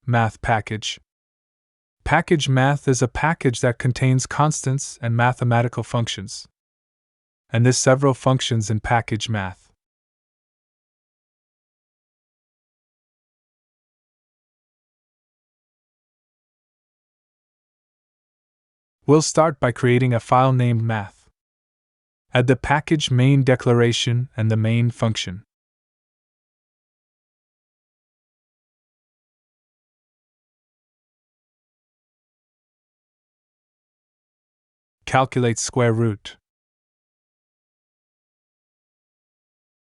Math package. Package math is a package that contains constants and mathematical functions. And there's several functions in package math. We'll start by creating a file named math. Add the package main declaration and the main function. Calculate square root.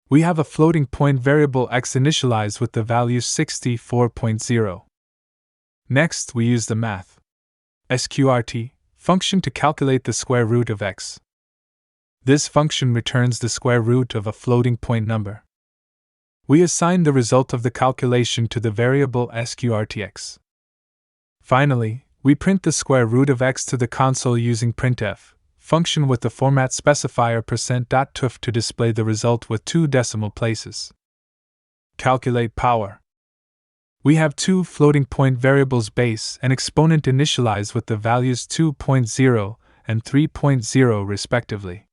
We have a floating point variable x initialized with the value 64.0. Next, we use the math sqrt function to calculate the square root of x. This function returns the square root of a floating point number. We assign the result of the calculation to the variable sqrtx. Finally, we print the square root of x to the console using printf function with the format specifier %.tuf to display the result with 2 decimal places. Calculate power. We have two floating point variables base and exponent initialized with the values 2.0 and 3.0 respectively.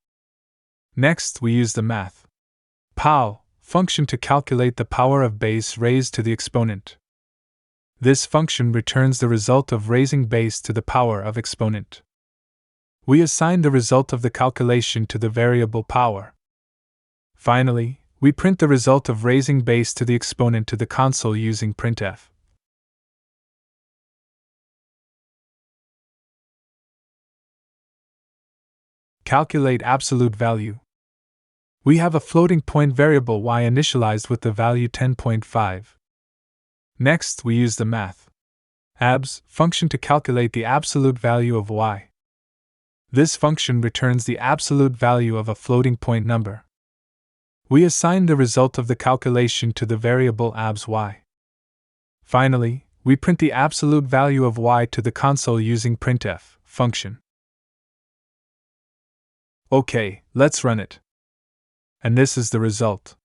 Next, we use the math pow function to calculate the power of base raised to the exponent. This function returns the result of raising base to the power of exponent. We assign the result of the calculation to the variable power. Finally, we print the result of raising base to the exponent to the console using printf. Calculate absolute value. We have a floating point variable y initialized with the value 10.5. Next, we use the math abs function to calculate the absolute value of y. This function returns the absolute value of a floating point number. We assign the result of the calculation to the variable abs y. Finally, we print the absolute value of y to the console using printf function. Okay, let's run it. And this is the result.